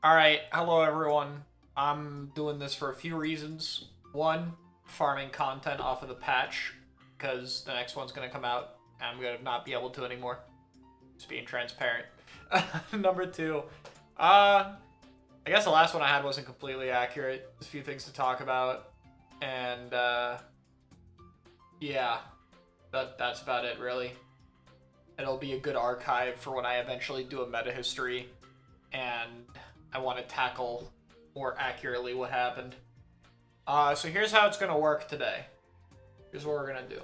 Alright, hello everyone. I'm doing this for a few reasons. One, farming content off of the patch, because the next one's gonna come out, and I'm gonna not be able to anymore. Just being transparent. Number two, I guess the last one I had wasn't completely accurate. There's a few things to talk about, and yeah, that's about it really. It'll be a good archive for when I eventually do a meta history, and I want to tackle more accurately what happened. So here's how it's gonna work today. Here's what we're gonna do.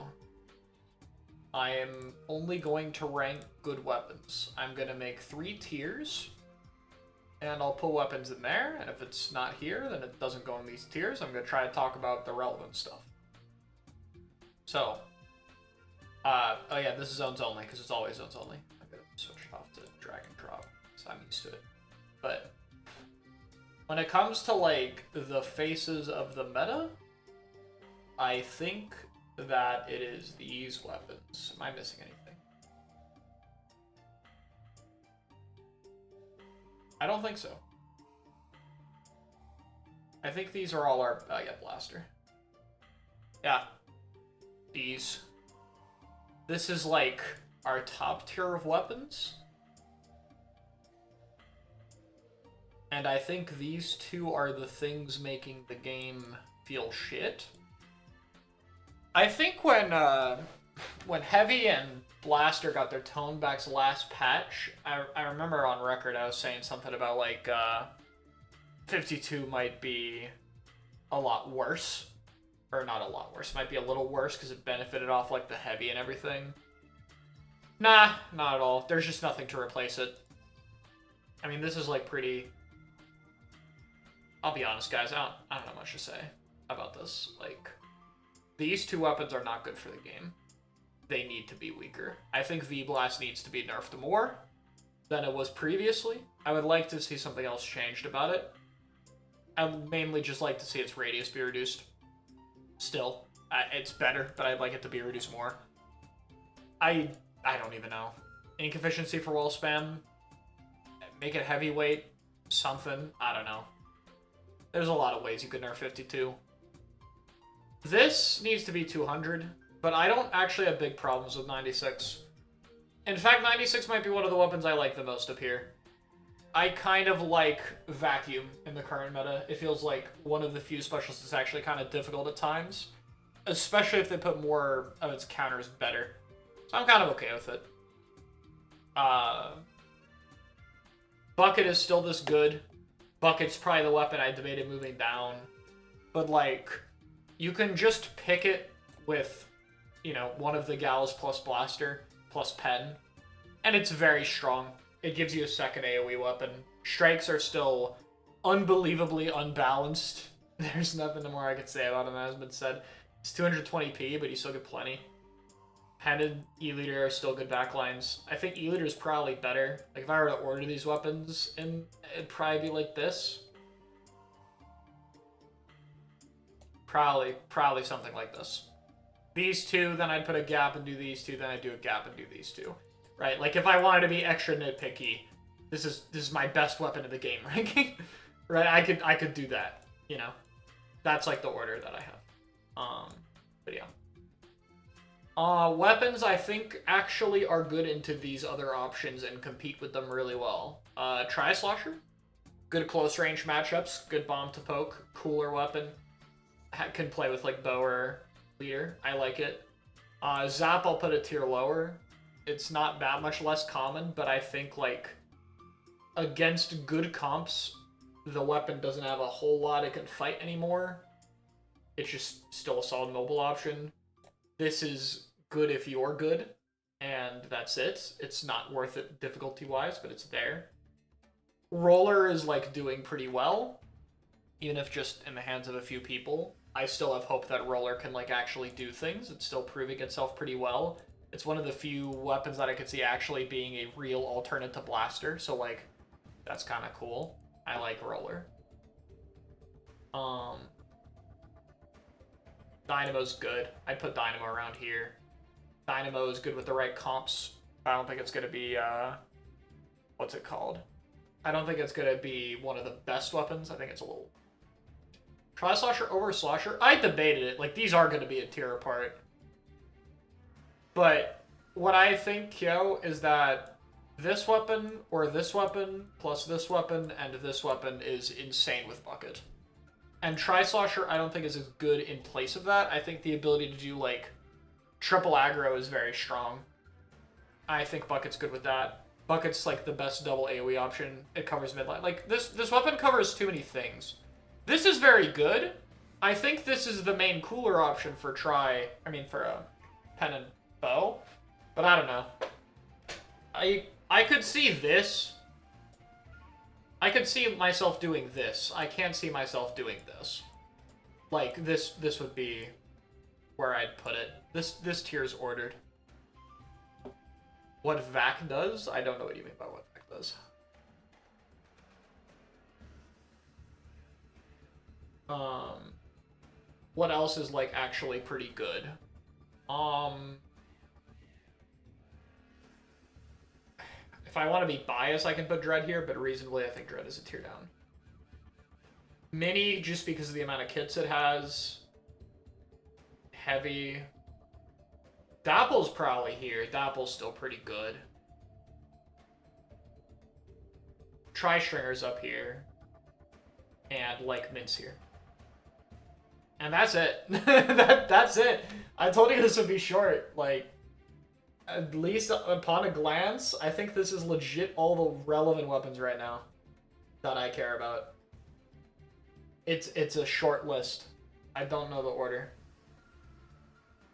I am only going to rank good weapons. I'm gonna make 3 tiers, and I'll put weapons in there, and if it's not here, then it doesn't go in these tiers. I'm gonna try to talk about the relevant stuff. So, oh yeah, this is zones only, because it's always zones only. I'm gonna switch it off to drag and drop, so I'm used to it. But when it comes to, like, the faces of the meta, I think that it is these weapons. Am I missing anything? I don't think so. I think these are all our... yeah, blaster. Yeah. These. This is, like, our top tier of weapons. And I think these two are the things making the game feel shit. I think when Heavy and Blaster got their tone backs last patch, I remember on record I was saying something about, like, 52 might be a lot worse. Or not a lot worse. It might be a little worse because it benefited off, like, the Heavy and everything. Nah, not at all. There's just nothing to replace it. I mean, this is, like, pretty... I'll be honest, guys. I don't know much to say about this. Like, these two weapons are not good for the game. They need to be weaker. I think V-Blast needs to be nerfed more than it was previously. I would like to see something else changed about it. I would mainly just like to see its radius be reduced. Still, it's better, but I'd like it to be reduced more. I don't even know. Ink efficiency for wall spam. Make it heavyweight. Something. I don't know. There's a lot of ways you could nerf 52. This needs to be 200, but I don't actually have big problems with 96. In fact, 96 might be one of the weapons I like the most up here. I kind of like Vacuum in the current meta. It feels like one of the few specials that's actually kind of difficult at times, especially if they put more of its counters better. So I'm kind of okay with it. Bucket is still this good. Bucket's probably the weapon I debated moving down. But, like, you can just pick it with, you know, one of the gals plus Blaster plus Pen, and it's very strong. It gives you a second AoE weapon. Strikes are still unbelievably unbalanced. There's nothing more I could say about him that has been said. It's 220p, but you still get plenty. Pen and E-Liter are still good backlines. I think E-Liter is probably better. Like, if I were to order these weapons, it'd probably be like this. Probably something like this. These two, then I'd put a gap and do these two, then I'd do a gap and do these two. Right? Like, if I wanted to be extra nitpicky, this is my best weapon in the game ranking. Right? I could do that. You know? That's, like, the order that I have. But yeah. Weapons, I think, actually are good into these other options and compete with them really well. Tri-Slosher. Good close-range matchups. Good bomb to poke. Cooler weapon. Can play with, like, bow or leader. I like it. Zap, I'll put a tier lower. It's not that much less common, but I think, like, against good comps, the weapon doesn't have a whole lot it can fight anymore. It's just still a solid mobile option. This is good if you're good, and that's it. It's not worth it difficulty-wise, but it's there. Roller is, like, doing pretty well, even if just in the hands of a few people. I still have hope that Roller can, like, actually do things. It's still proving itself pretty well. It's one of the few weapons that I could see actually being a real alternate to Blaster, so, like, that's kind of cool. I like Roller. Dynamo's good. I'd put Dynamo around here. Dynamo is good with the right comps. I don't think it's going to be, what's it called? I don't think it's gonna be one of the best weapons. I think it's a little... Tri-Slosher over Slosher? I debated it. Like, these are gonna be a tier apart. But what I think, yo, is that this weapon or this weapon plus this weapon and this weapon is insane with Bucket. And Tri-Slosher I don't think is as good in place of that. I think the ability to do, like, triple aggro is very strong. I think Bucket's good with that. Bucket's, like, the best double AoE option. It covers midline. Like, this weapon covers too many things. This is very good. I think this is the main cooler option for for a pen and bow. But I don't know. I could see this. I could see myself doing this. I can't see myself doing this. Like, this would be where I'd put it. This tier is ordered. What VAC does? I don't know what you mean by what VAC does. What else is, like, actually pretty good? If I want to be biased, I can put Dread here, but reasonably, I think Dread is a tier down. Mini, just because of the amount of kits it has. Heavy. Dapple's probably here. Dapple's still pretty good. Tri-Stringer's up here. And, like, Mint's here. And that's it. That's it. I told you this would be short. Like, at least upon a glance, I think this is legit all the relevant weapons right now that I care about. It's a short list. I don't know the order.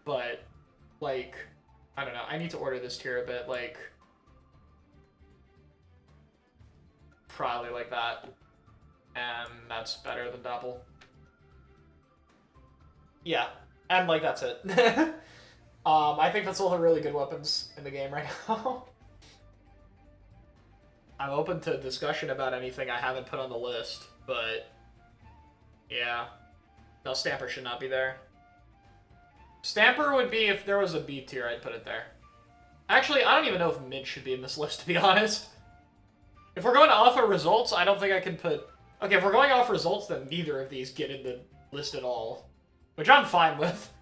But, like, I don't know. I need to order this tier a bit, like, probably like that. And that's better than Dapple. Yeah. And, like, that's it. I think that's all the really good weapons in the game right now. I'm open to discussion about anything I haven't put on the list, but yeah. No, Stamper should not be there. Stamper would be, if there was a B tier, I'd put it there. Actually, I don't even know if Mint should be in this list, to be honest. If we're going off of results, I don't think I can put... Okay, if we're going off results, then neither of these get in the list at all. Which I'm fine with.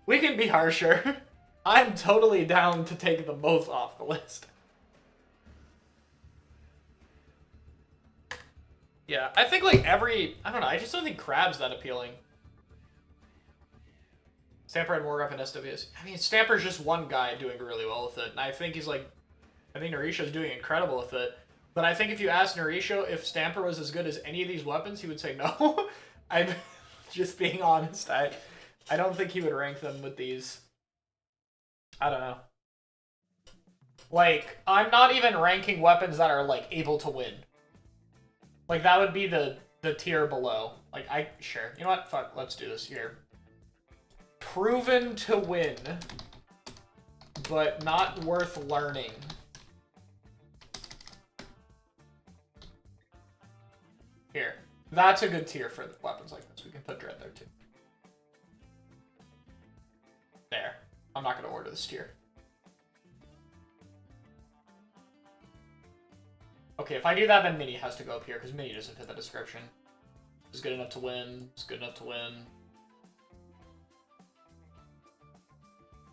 We can be harsher. I'm totally down to take them both off the list. Yeah, I think, like, I don't know, I just don't think Crab's that appealing. Stamper had more up in SWS. I mean, Stamper's just one guy doing really well with it. And I think he's, like... I think Narisho's doing incredible with it. But I think if you ask Narisho if Stamper was as good as any of these weapons, he would say no. I'm just being honest. I don't think he would rank them with these. I don't know. Like, I'm not even ranking weapons that are, like, able to win. Like, that would be the tier below. Like, sure. You know what? Fuck, let's do this here. Proven to win, but not worth learning. Here. That's a good tier for weapons like this. We can put Dread there, too. There. I'm not going to order this tier. Okay, if I do that, then Mini has to go up here, because Mini doesn't fit the description. It's good enough to win. It's good enough to win.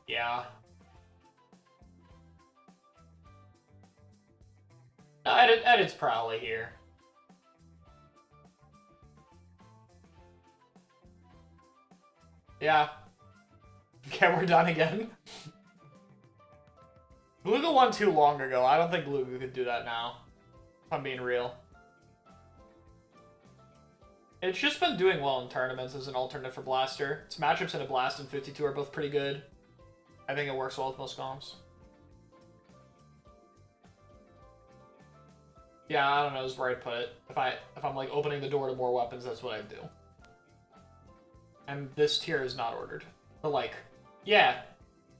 Yeah. No, Edit's probably here. Yeah. Okay, we're done again. Beluga won too long ago. I don't think Beluga could do that now. If I'm being real. It's just been doing well in tournaments as an alternate for Blaster. Its matchups in a Blast and 52 are both pretty good. I think it works well with most comps. Yeah, I don't know is where I'd put it. If I'm like opening the door to more weapons, that's what I'd do. And this tier is not ordered. But like, yeah,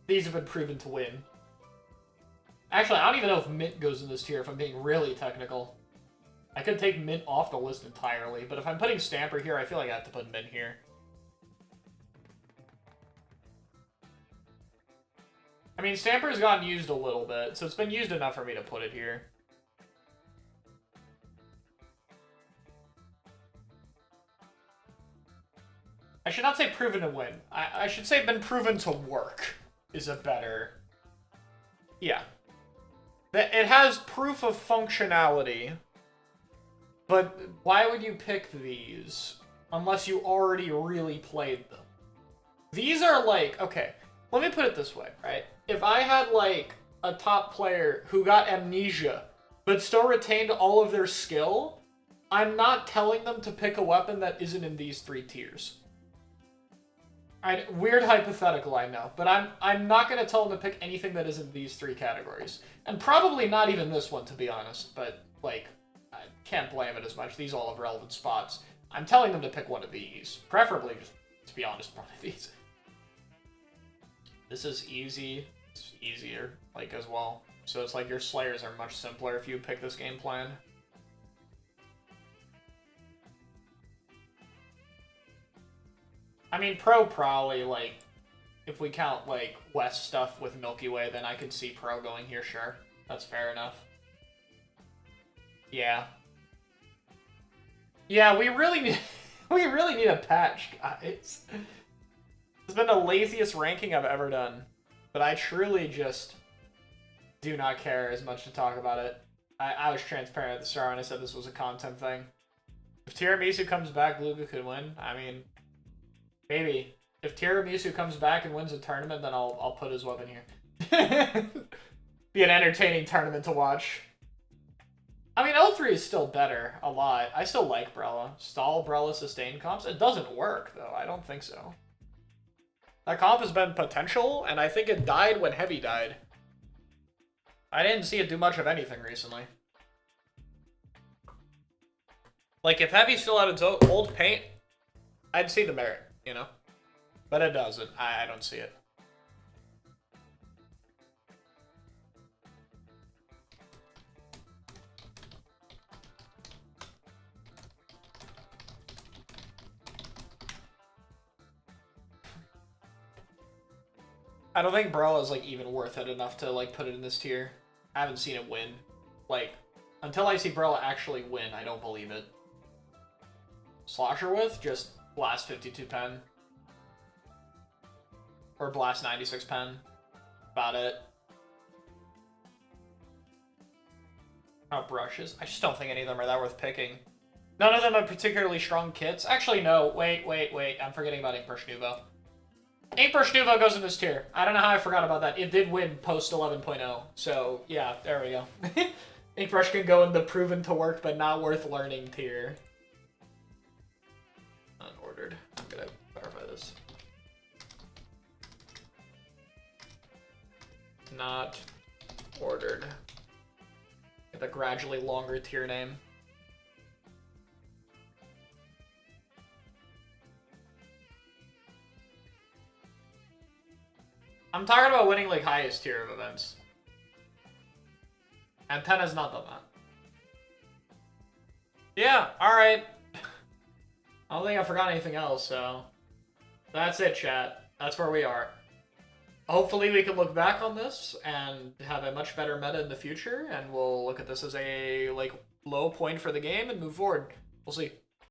these have been proven to win. Actually, I don't even know if Mint goes in this tier if I'm being really technical. I could take Mint off the list entirely, but if I'm putting Stamper here, I feel like I have to put Mint here. I mean, Stamper's gotten used a little bit, so it's been used enough for me to put it here. I should not say proven to win. I should say been proven to work is a better... Yeah. It has proof of functionality, but why would you pick these unless you already really played them? These are like, okay, let me put it this way, right? If I had like a top player who got amnesia, but still retained all of their skill, I'm not telling them to pick a weapon that isn't in these 3 tiers. Weird hypothetical, I know, but I'm not going to tell them to pick anything that isn't these 3 categories. And probably not even this one, to be honest, but, like, I can't blame it as much. These all have relevant spots. I'm telling them to pick one of these. Preferably, just, to be honest, one of these. This is easy. It's easier, like, as well. So it's like your Slayers are much simpler if you pick this game plan. I mean, Pro probably, like, if we count, like, West stuff with Milky Way, then I could see Pro going here, sure. That's fair enough. Yeah. Yeah, we really need a patch, guys. It's been the laziest ranking I've ever done. But I truly just do not care as much to talk about it. I was transparent at the start when I said this was a content thing. If Tiramisu comes back, Luca could win. I mean, maybe. If Tiramisu comes back and wins a tournament, then I'll put his weapon here. Be an entertaining tournament to watch. I mean, L3 is still better, a lot. I still like Brella. Stall, Brella, sustain comps. It doesn't work, though. I don't think so. That comp has been potential, and I think it died when Heavy died. I didn't see it do much of anything recently. Like, if Heavy still had its old paint, I'd see the merit, you know? But it doesn't. I don't see it. I don't think Brawl is, like, even worth it enough to, like, put it in this tier. I haven't seen it win. Like, until I see Brawl actually win, I don't believe it. Slosher with? Just Blast 52 pen. Or Blast 96 pen. About it. Oh, brushes. I just don't think any of them are that worth picking. None of them have particularly strong kits. Actually, no. Wait. I'm forgetting about Inkbrush Nuvo. Inkbrush Nuvo goes in this tier. I don't know how I forgot about that. It did win post 11.0. So, yeah, there we go. Inkbrush can go in the proven to work but not worth learning tier. Unordered. I'm gonna clarify this. Not ordered. Get the gradually longer tier name. I'm talking about winning, like, highest tier of events. And 10 has not done that. Yeah, alright. I don't think I forgot anything else, so... That's it, chat. That's where we are. Hopefully we can look back on this and have a much better meta in the future, and we'll look at this as a, like, low point for the game and move forward. We'll see.